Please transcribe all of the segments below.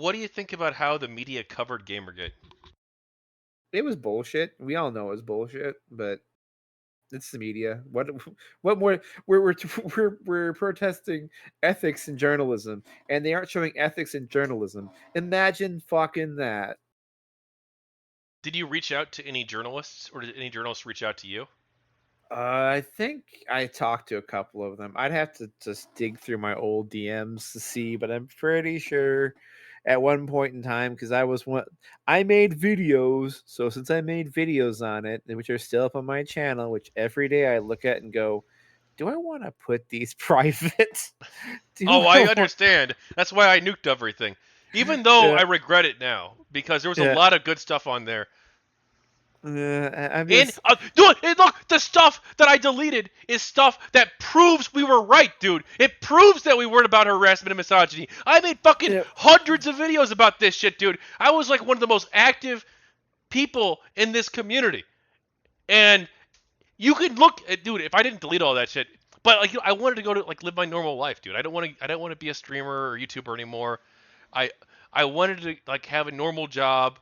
what do you think about how the media covered Gamergate? It was bullshit. We all know it was bullshit, but it's the media. What more? We're protesting ethics in journalism, and they aren't showing ethics in journalism. Imagine fucking that. Did you reach out to any journalists, or did any journalists reach out to you? I think I talked to a couple of them. I'd have to just dig through my old DMs to see, but I'm pretty sure at one point in time, because I made videos. So since I made videos on it, and which are still up on my channel, which every day I look at and go, do I want to put these private? Do Oh, I I want? understand. That's why I nuked everything. Even though Yeah, I regret it now, because there was a yeah. lot of good stuff on there. I'm And just dude, and look, the stuff that I deleted is stuff that proves we were right, dude. It proves that we weren't about harassment and misogyny. I made fucking yeah, hundreds of videos about this shit, dude. I was like one of the most active people in this community. And you could look at, dude, if I didn't delete all that shit, but like I wanted to go to like live my normal life, dude. I don't want to be a streamer or YouTuber anymore. I I wanted to like have a normal job,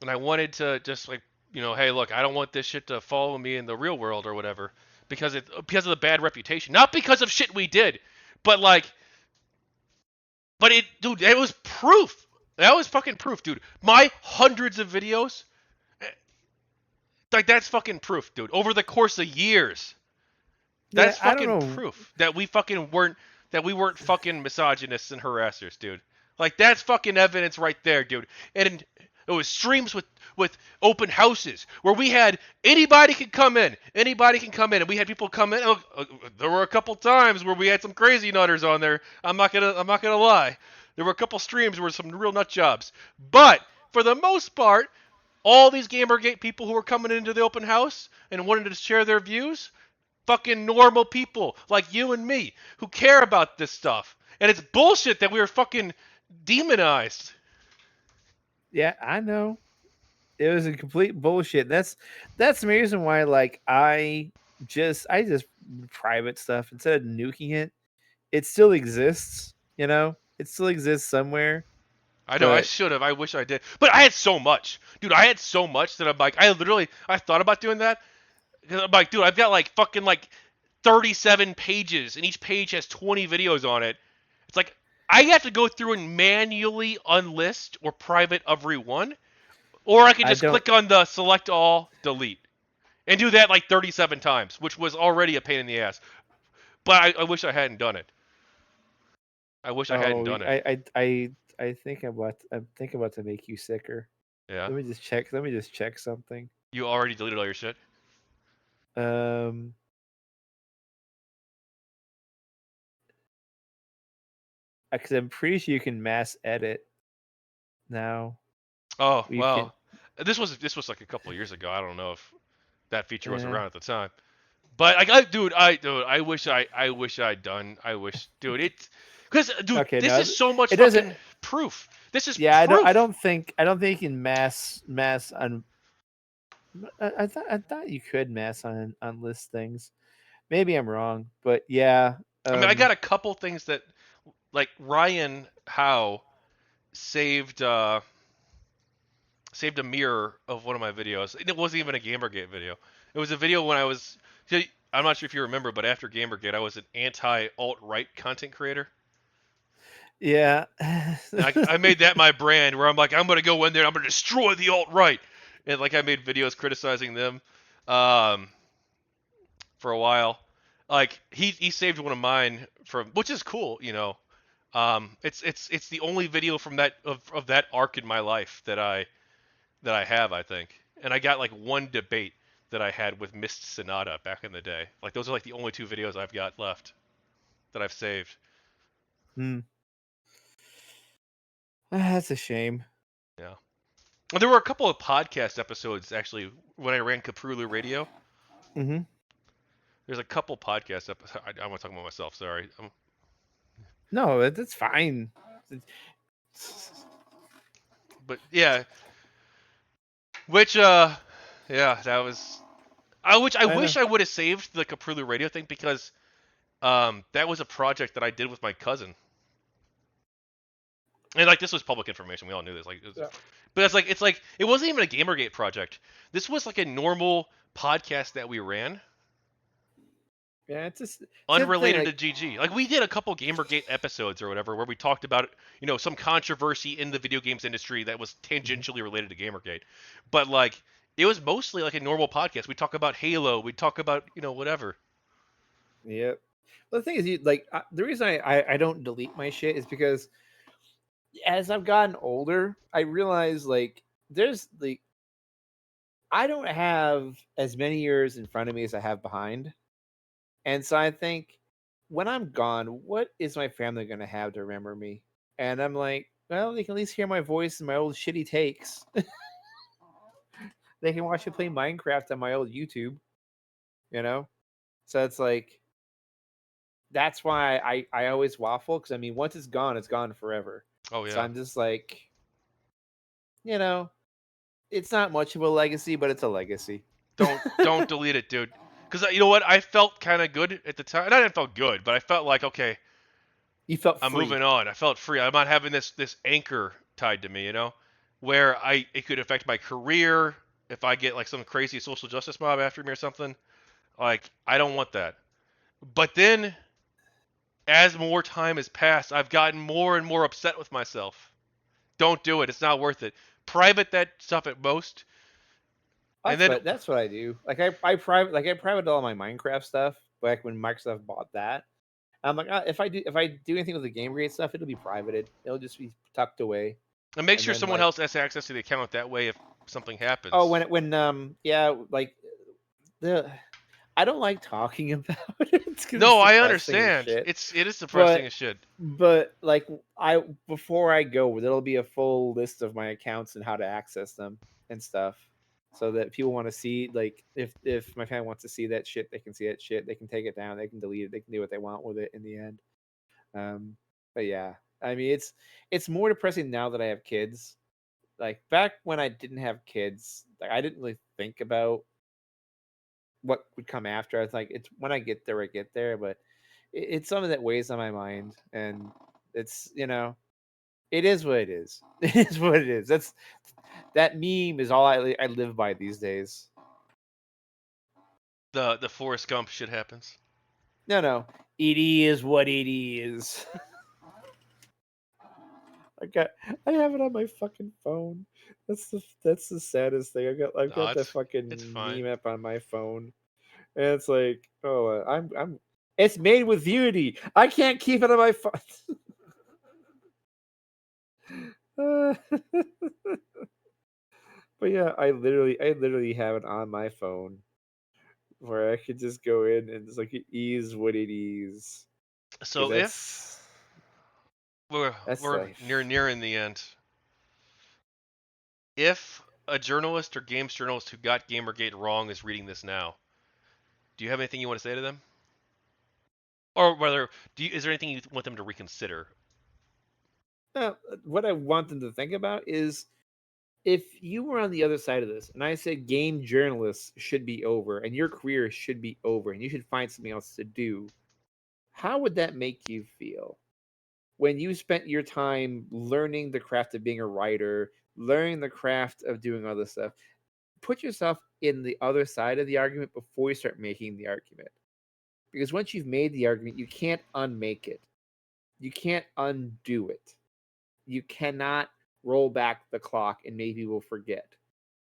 and I wanted to just like, hey, look, I don't want this shit to follow me in the real world or whatever because of the bad reputation, not because of shit we did, but like, but it, dude, it was proof. That was fucking proof, dude. My hundreds of videos, eh, like that's fucking proof, dude. Over the course of years, yeah. that's I don't fucking know. proof that we weren't fucking misogynists and harassers, dude. Like that's fucking evidence right there, dude. And it was streams with open houses where we had anybody can come in, and we had people come in. Look, there were a couple times where we had some crazy nutters on there. I'm not gonna lie. There were a couple streams where some real nut jobs, but for the most part, all these GamerGate people who were coming into the open house and wanted to share their views, fucking normal people like you and me who care about this stuff. And it's bullshit that we were fucking demonized. Yeah, I know. It was a complete bullshit. That's the reason why like I just private stuff instead of nuking it. It still exists, you know? It still exists somewhere, I know I but should have. I wish I did. But I had so much. Dude, I had so much that I'm like I thought about doing that. Cuz I'm like, dude, I've got like fucking like 37 pages and each page has 20 videos on it. It's like I have to go through and manually unlist or private every one, or I could I just don't click on the select all, delete, and do that like 37 times, which was already a pain in the ass. But I wish I hadn't done it. I wish I hadn't oh, done it. I'm thinking about to make you sicker. Yeah. Let me just check something. You already deleted all your shit? Um because I'm pretty sure you can mass edit now. Oh, You can well. This was like a couple of years ago. I don't know if that feature was uh around at the time. But like I wish, dude, it's cuz dude, okay, this no. is so much It doesn't. fucking proof. This is Yeah, proof. I don't think you can mass on. I thought you could mass on list things. Maybe I'm wrong, but yeah. I mean, I got a couple things that like Ryan Howe saved saved a mirror of one of my videos. It wasn't even a GamerGate video. It was a video when I was. I'm not sure if you remember, but after GamerGate, I was an anti alt right content creator, Yeah. and I made that my brand. Where I'm like, I'm gonna go in there, and I'm gonna destroy the alt right, and like I made videos criticizing them, um, for a while. Like he saved one of mine from, which is cool, you know. It's the only video from of that arc in my life that I have, I think. And I got like one debate that I had with Mist Sonata back in the day. Like those are like the only two videos I've got left that I've saved. Hmm. That's a shame. Yeah. And there were a couple of podcast episodes actually when I ran Caprulu Radio. Hmm. There's a couple podcast episodes. I'm talking about myself. Sorry. No, that's fine. But yeah, which yeah, that was. I I know. wish I would have saved the Caprulu Radio thing because that was a project that I did with my cousin. And like this was public information. We all knew this. Yeah. But it's like it wasn't even a GamerGate project. This was like a normal podcast that we ran, Yeah, it's just see the thing. unrelated to Like, GG. Like we did a couple GamerGate episodes or whatever where we talked about some controversy in the video games industry that was mhm, tangentially related to GamerGate. But like it was mostly like a normal podcast. We talk about Halo. We talk about whatever. yeah. Well, the thing is, the reason I don't delete my shit is because as I've gotten older, I realize like there's like I don't have as many years in front of me as I have behind. And so I think when I'm gone, what is my family going to have to remember me? And I'm like, well, they can at least hear my voice and my old shitty takes. They can watch me play Minecraft on my old YouTube, you know? So it's like, that's why I always waffle. Because I mean, once it's gone forever. Oh So yeah. I'm just like, you know, it's not much of a legacy, but it's a legacy. Don't delete it, dude. Because you know what? I felt kind of good at the time. Not that I felt good, but I felt like okay, You felt I'm free. moving on. I felt free. I'm not having this anchor tied to me, where it could affect my career if I get like some crazy social justice mob after me or something. Like I don't want that. But then as more time has passed, I've gotten more and more upset with myself. Don't do it. It's not worth it. Private that stuff at most, and then That's what I do. I private all my Minecraft stuff back when Microsoft bought that. I'm like, if I do anything with the GameGrade stuff, it'll be privated. It'll just be tucked away. make And sure then someone like, else has access to the account that way if something oh, happens. yeah, like the I don't like talking about it because it's No, I depressing as understand. shit. It is depressing But as shit. like I before I go, there'll be a full list of my accounts and how to access them and stuff, so that people want to see. Like if my family wants to see that shit, they can see that shit. They can take it down. They can delete it. They can do what they want with it in the end. Um, but yeah, I mean it's more depressing now that I have kids. Like back when I didn't have kids, like I didn't really think about what would come after. I was like, it's when I get there, I get there. But it's something that weighs on my mind, and it's it is what it is. It is what it is. That meme is all I live by these days. The Forrest Gump shit happens. No, no, it is what it is. I got I have it on my fucking phone. That's the saddest thing. I've got that It's fucking fine. meme app on my phone, and it's like, oh, I'm. It's made with Unity. I can't keep it on my phone. But yeah, I literally have it on my phone where I could just go in and it's like it is what it is because So if that's we're that's we're life. nearing the end, if a journalist or games journalist who got GamerGate wrong is reading this now, do you have anything you want to say to them? Or whether is there anything you want them to reconsider? What I want them to think about is if you were on the other side of this and I said game journalists should be over and your career should be over and you should find something else to do, how would that make you feel? When you spent your time learning the craft of being a writer, learning the craft of doing other stuff, put yourself in the other side of the argument before you start making the argument. Because once you've made the argument, you can't unmake it. You can't undo it. You cannot roll back the clock and maybe we'll forget.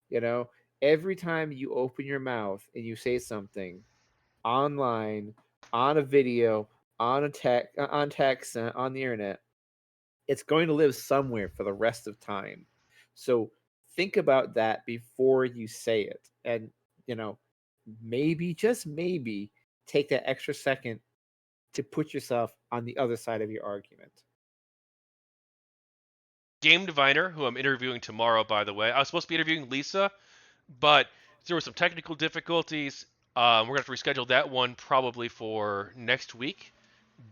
You know, every time you open your mouth and you say something online, on a video, on text, on the internet, it's going to live somewhere for the rest of time. So think about that before you say it. And, you know, maybe, just maybe, take that extra second to put yourself on the other side of your argument. Game Diviner, who I'm interviewing tomorrow, by the way. I was supposed to be interviewing Lisa, but there were some technical difficulties. We're gonna have to reschedule that one probably for next week.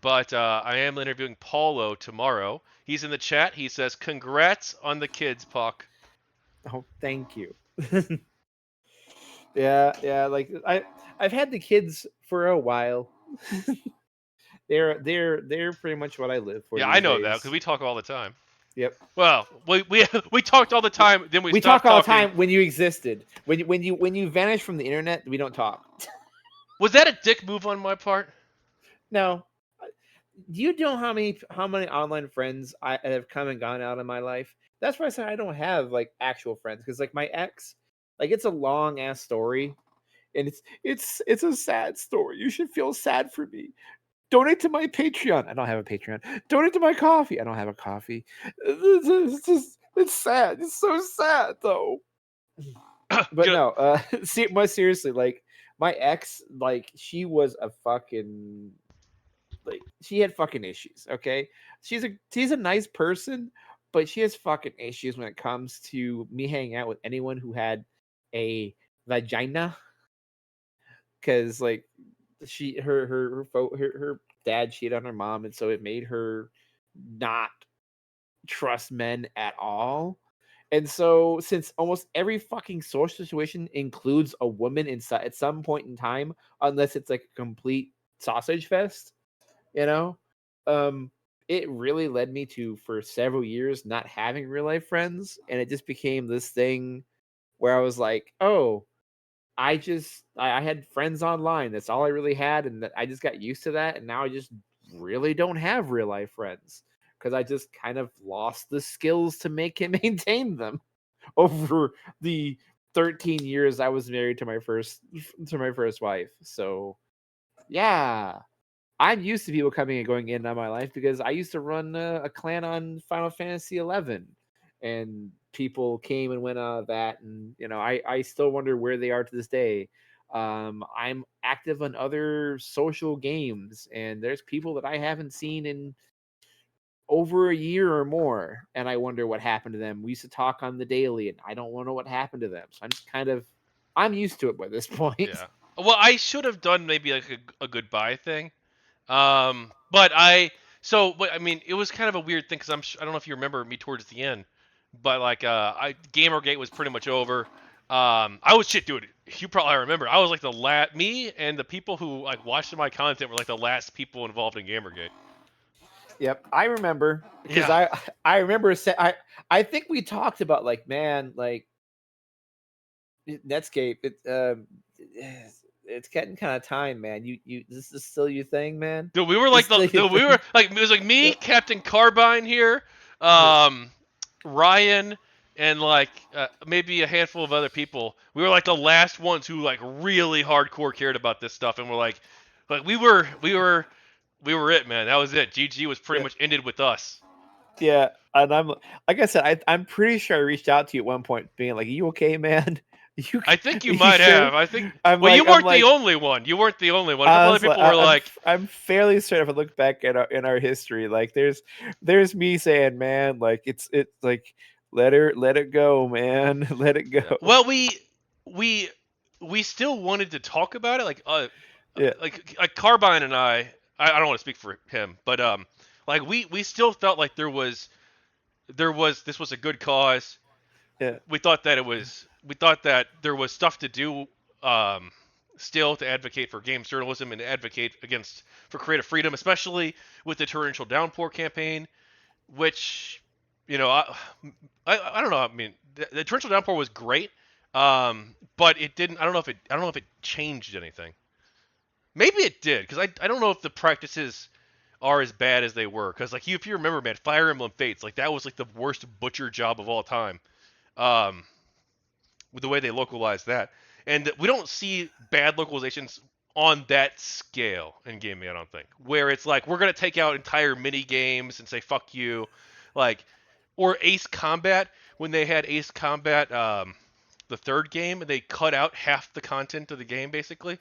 But I am interviewing Paulo tomorrow. He's in the chat. He says, "Congrats on the kids, Puck." Oh, thank you. Yeah, yeah. Like I've had the kids for a while. They're pretty much what I live for Yeah, I these know that because days. we talk all the time. Yep. Well, we talked all the time, then we We talk stopped all the talking. time when you existed. When you vanish from the internet, we don't talk. Was that a dick move on my part? No. Do you know how many online friends I have come and gone out of my life? That's why I said I don't have like actual friends because like my ex, like it's a long ass story, and it's a sad story. You should feel sad for me. Donate to my Patreon. I don't have a Patreon. Donate to my coffee. I don't have a coffee. It's sad. It's so sad though. But no, see, more seriously, like my ex, like she was a fucking like she had fucking issues. Okay, she's a nice person, but she has fucking issues when it comes to me hanging out with anyone who had a vagina. Because like she her dad cheated on her mom, and so it made her not trust men at all. And so, since almost every fucking social situation includes a woman inside at some point in time, unless it's like a complete sausage fest, you know, um, it really led me to for several years not having real life friends, and it just became this thing where I was like, oh, I had friends online. That's all I really had, and I just got used to that, and now I just really don't have real life friends because I just kind of lost the skills to make and maintain them over the 13 years I was married to my first wife. So yeah, I'm used to people coming and going in on my life because I used to run a clan on Final Fantasy 11, and people came and went out of that, and I still wonder where they are to this day. I'm active on other social games, and there's people that I haven't seen in over a year or more, and I wonder what happened to them. We used to talk on the daily, and I don't want to know what happened to them. So I'm used to it by this point. Yeah. Well, I should have done maybe like a goodbye thing. But I mean, it was kind of a weird thing because I don't know if you remember me towards the end, but like, GamerGate was pretty much over. I was shit, dude. You probably remember. I was like me and the people who like watched my content were like the last people involved in GamerGate. Yep, I remember because Yeah. I remember I think we talked about like man like Netscape it's getting kind of time, man. You this is still your thing, man. Dude, we were This like is still your we were thing. like it was like me, Captain Carbine here, um, Ryan, and like maybe a handful of other people. We were like the last ones who like really hardcore cared about this stuff, and we're like we were it, man. That was it. GG was pretty Yeah, much ended with us. yeah. And I'm like I said, I'm pretty sure I reached out to you at one point, being like, "You okay, man? You I think you you might sure?" have. I think. I'm Well, you like I'm weren't the like only one. You weren't the only one. A couple other honestly, people were like, I'm fairly certain if I look back at our history, like there's me saying, man, like it's like let it go, man, let it yeah. go. Well, we we still wanted to talk about it, Yeah, like Carbine and I don't want to speak for him, but like we still felt like this was a good cause. yeah, We thought that there was stuff to do, um, still to advocate for games journalism and advocate against for creative freedom, especially with the torrential downpour campaign, which you know I don't know. I mean, the torrential downpour was great, but it didn't. I don't know if it changed anything. Maybe it did because I don't know if the practices are as bad as they were. Because like if you remember, man, Fire Emblem Fates, like that was like the worst butcher job of all time. Um, with the way they localized that, and we don't see bad localizations on that scale in gaming. I don't think where it's like we're gonna take out entire mini games and say fuck you, like or Ace Combat when they had Ace Combat, the third game, and they cut out half the content of the game basically.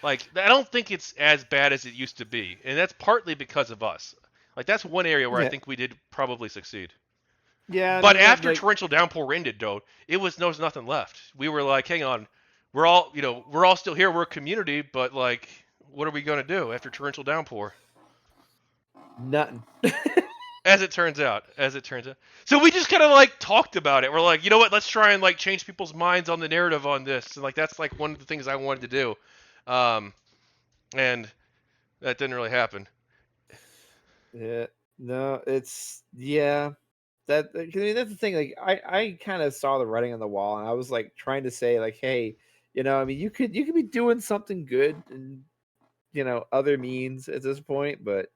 Like I don't think it's as bad as it used to be, and that's partly because of us. Like that's one area where I yeah, think we did probably succeed. yeah. I But mean, after like torrential downpour ended, though, there was nothing left. We were like, hang on, we're all still here. We're a community, but like, what are we gonna do after torrential downpour? nothing. As it turns out. So we just kind of like talked about it. We're like, you know what? Let's try and like change people's minds on the narrative on this. And like that's like one of the things I wanted to do, um, and that didn't really happen. Yeah, no, it's yeah. That I mean, that's the thing. Like I kind of saw the writing on the wall, and I was like trying to say like, hey, I mean, you could be doing something good and other means at this point, but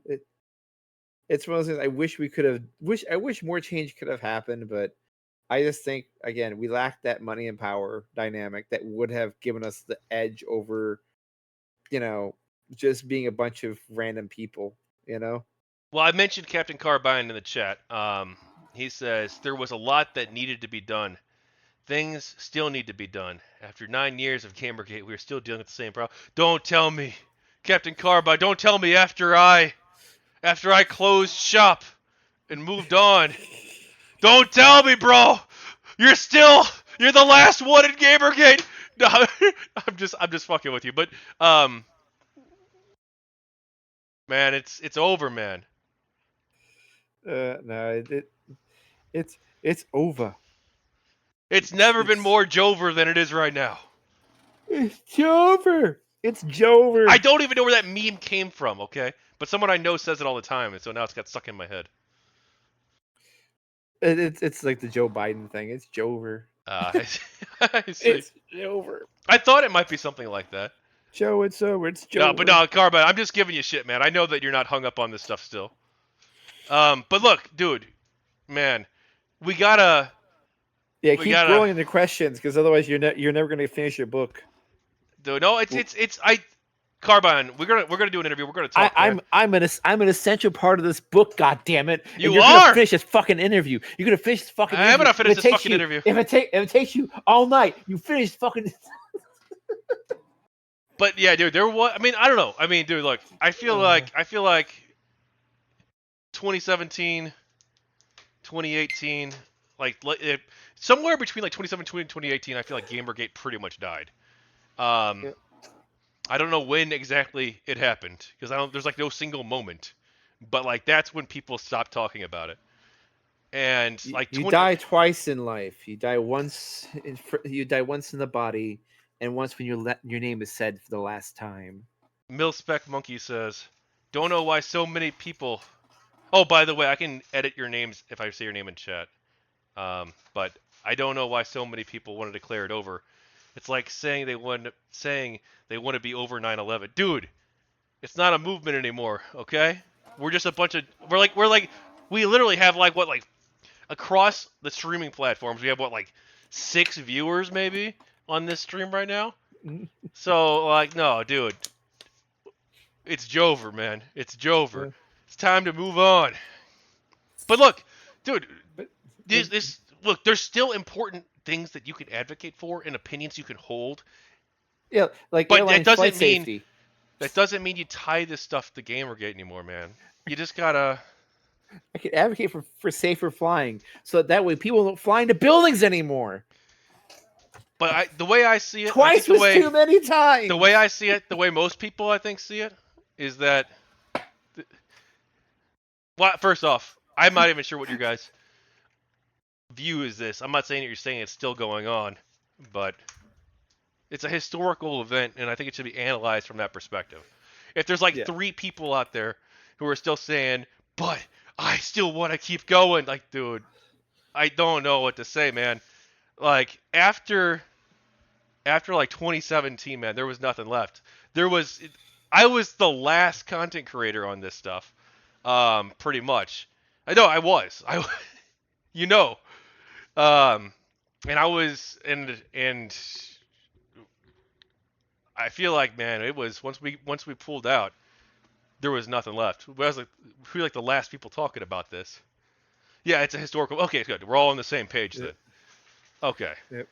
it it's one of those things. I wish we could have I wish more change could have happened, but I just think again we lack that money and power dynamic that would have given us the edge over you know just being a bunch of random people. You know. Well, I mentioned Captain Carbine in the chat. He says there was a lot that needed to be done. Things still need to be done. After 9 years of Gamergate, we are still dealing with the same problem. Don't tell me, Captain Carbine. Don't tell me after I closed shop and moved on. Don't tell me, bro. You're the last one in Gamergate. No, I'm just fucking with you. But um, man, it's over, man. No, it's over. It's never been It's more Jover than it is right now. it's Jover. It's Jover. I don't even know where that meme came from, okay? But someone I know says it all the time, and so now it's got stuck in my head. It's like the Joe Biden thing. It's Jover. I I see. It's Jover. I thought it might be something like that. Joe, it's over. It's No, but Jover. no, Carbine, I'm just giving you shit, man. I know that you're not hung up on this stuff still. But look, dude, man, we gotta, Yeah, we keep gotta, rolling the questions because otherwise you're never gonna finish your book. dude. No, Carbine, we're gonna do an interview. We're gonna talk, man. I'm an essential part of this book. God damn it! And You you're gonna are. finish this fucking interview. You're gonna finish this fucking I'm interview. gonna finish this fucking interview. If it takes you all night, you finish fucking. But yeah, dude, there was. I mean, I don't know. I mean, dude, look, I feel like 2017, 2018, somewhere between like 2017 and 2018, I feel like Gamergate pretty much died. Um, Yeah. I don't know when exactly it happened because I don't. There's like no single moment, but like that's when people stopped talking about it. And like You 20, die twice in life. You die once in the body, and once when your name is said for the last time. Milspec Monkey says, "Don't know why so many people." Oh, by the way, I can edit your names if I say your name in chat. But I don't know why so many people want to declare it over. It's like saying they want to be over 9/11. Dude, it's not a movement anymore, okay? We're just a bunch of we literally have like across the streaming platforms, we have what 6 viewers maybe on this stream right now. So like no, dude, it's Jover, man. It's Jover. Yeah. It's time to move on. But look, dude, But this look, there's still important things that you can advocate for and opinions you can hold, yeah, like but that airline flight doesn't mean safety. that doesn't mean you tie this stuff to Gamergate anymore, man. You just gotta. I could advocate for safer flying, so that way people don't fly into buildings anymore. But the way I see it, and I think Twice was too many the way times. I see it, the way most people I think see it, is that. Well, first off, I'm not even sure what your guys' view is this. I'm not saying that you're saying it's still going on, but it's a historical event, and I think it should be analyzed from that perspective. If there's like Yeah. 3 people out there who are still saying, but I still want to keep going, like, dude, I don't know what to say, man. Like after like 2017, man, there was nothing left. I was the last content creator on this stuff, pretty much. I know I was. You know, um, and I was, and I feel like, man, it was once we pulled out, there was nothing left. We were like the last people talking about this. Yeah, it's a historical. Okay, it's good. We're all on the same page Yep. then. Okay. Yep.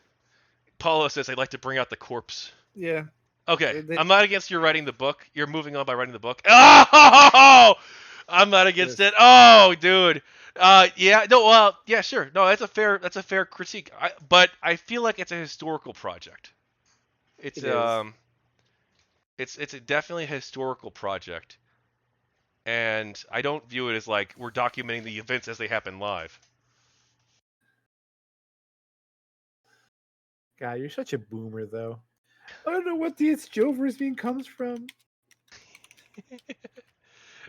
Paulo says I'd like to bring out the corpse. Yeah. Okay, They- I'm not against you writing the book. You're moving on by writing the book. Oh, I'm not against Yes. it. Oh, dude. Yeah, no, well, yeah, sure. No, that's a fair critique. But I feel like it's a historical project. It's It is. it's definitely a historical project, and I don't view it as like we're documenting the events as they happen live. God, you're such a boomer, though. I don't know what the It's Jover's meme comes from.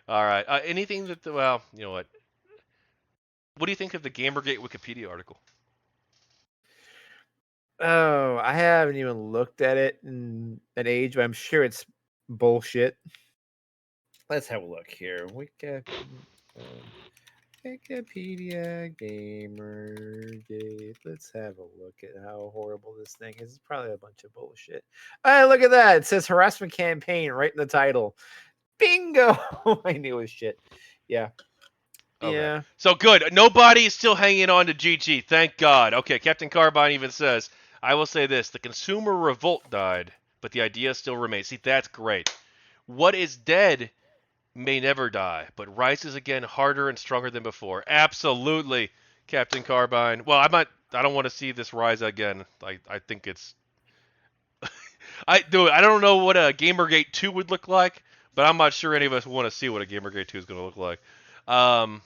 All right. Anything that well, you know what? What do you think of the GamerGate Wikipedia article? Oh, I haven't even looked at it in an age, but I'm sure it's bullshit. Let's have a look here. Wikipedia Gamergate. Let's have a look at how horrible this thing is. It's probably a bunch of bullshit. Hey, look at that. It says harassment campaign right in the title. Bingo! I knew it was shit. Yeah. Okay. Yeah. So good. Nobody is still hanging on to GG. Thank God. Okay. Captain Carbine even says, I will say this: the consumer revolt died, but the idea still remains. See, that's great. What is dead may never die, but rises again harder and stronger than before. Absolutely, Captain Carbine. Well, I'm not. I don't want to see this rise again. I think it's. I don't know what a GamerGate 2 would look like, but I'm not sure any of us want to see what a GamerGate 2 is going to look like. Um,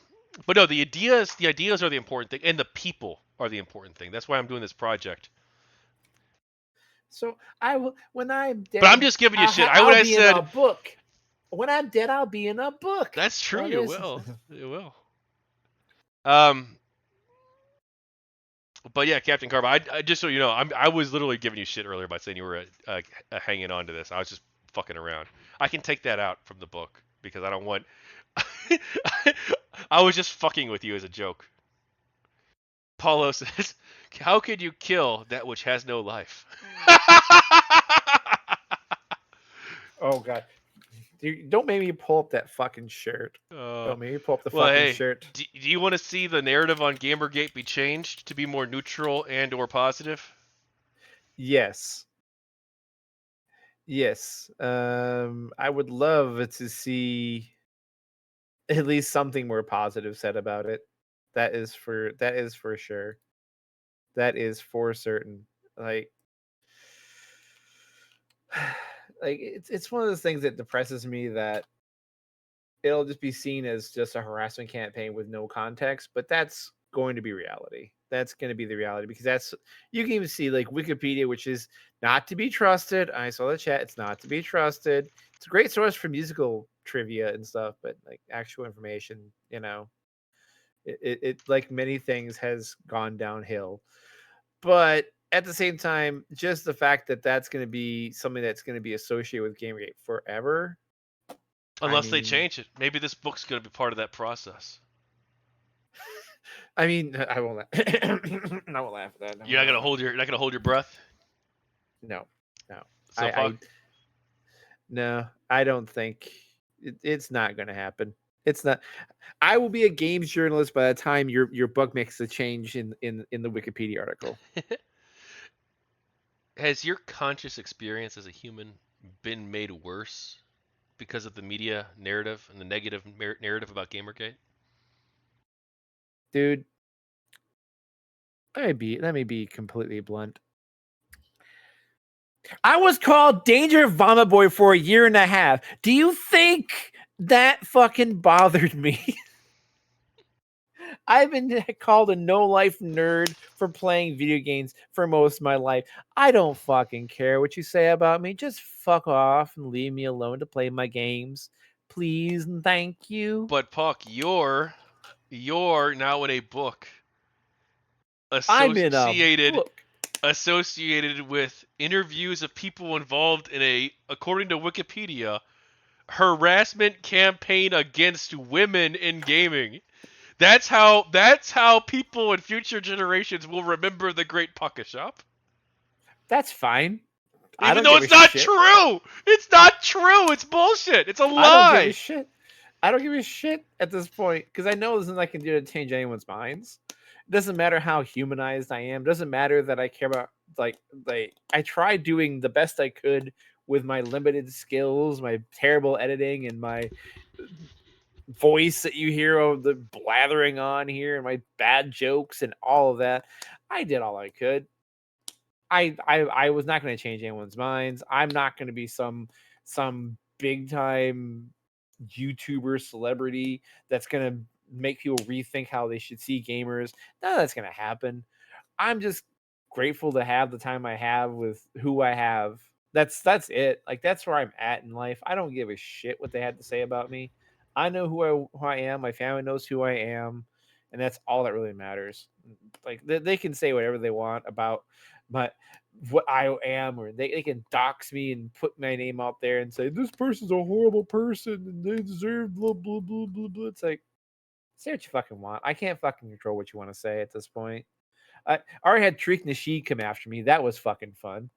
but no, the ideas are the important thing, and the people are the important thing. That's why I'm doing this project. So I will when I'm But I'm dead, just giving you shit. I would I'll have be in a said book. When I'm dead, I'll be in a book. that's true. That You is. will. You will. Um, but yeah, Captain Carver. I just so you know, I was literally giving you shit earlier by saying you were hanging on to this. I was just fucking around. I can take that out from the book because I don't want. I was just fucking with you as a joke. Paulo says, "How could you kill that which has no life?" Oh god. Don't make me pull up that fucking shirt. uh, Don't make me pull up the well, fucking hey, shirt. do you want to see the narrative on GamerGate be changed to be more neutral and/or positive? Yes. Yes. I would love to see at least something more positive said about it. That is for sure. That is for certain. Like it's one of those things that depresses me that it'll just be seen as just a harassment campaign with no context, but that's going to be reality. That's going to be the reality because that's you can even see like Wikipedia, which is not to be trusted. I saw the chat; it's not to be trusted. It's a great source for musical trivia and stuff, but like actual information, it like many things has gone downhill. But at the same time, just the fact that that's going to be something that's going to be associated with GameGate forever. I Unless they mean, change it. Maybe this book's going to be part of that process. I won't laugh. I won't laugh at that. No, You're not no, gonna no, hold your breath. no, no. So fuck. No. I don't think it's not going to happen. It's not. I will be a games journalist by the time your book makes a change in the Wikipedia article. Has your conscious experience as a human been made worse because of the media narrative and the negative narrative about Gamergate? Dude, let me be completely blunt. I was called Danger Vomit Boy for a year and a half. Do you think that fucking bothered me? I've been called a no life nerd for playing video games for most of my life. I don't fucking care what you say about me. Just fuck off and leave me alone to play my games. Please and thank you. But Puck, you're now in a book I'm in a associated book. associated with interviews of people involved in a, according to Wikipedia, harassment campaign against women in gaming. That's how people in future generations will remember the Great Pawkeshup. That's fine. I Even don't though give a it's not shit. true. It's not true. It's bullshit. It's a I don't give a lie. shit. I don't give a shit at this point because I know there's nothing I can do to change anyone's minds. It doesn't matter how humanized I am. It doesn't matter that I care about like I tried doing the best I could with my limited skills, my terrible editing, and my voice that you hear of the blathering on here, and my bad jokes and all of that. I did all I could. I was not going to change anyone's minds. I'm not going to be some big time YouTuber celebrity that's going to make people rethink how they should see gamers. None of that's going to happen. I'm just grateful to have the time I have with who I have. That's it. Like that's where I'm at in life. I don't give a shit what they had to say about me. I know who I am. My family knows who I am, and that's all that really matters. Like they can say whatever they want about my what I am, or they can dox me and put my name out there and say this person's a horrible person and they deserve blah blah blah blah blah. It's like say what you fucking want. I can't fucking control what you want to say at this point. I already had Tariq Nasheed come after me. That was fucking fun.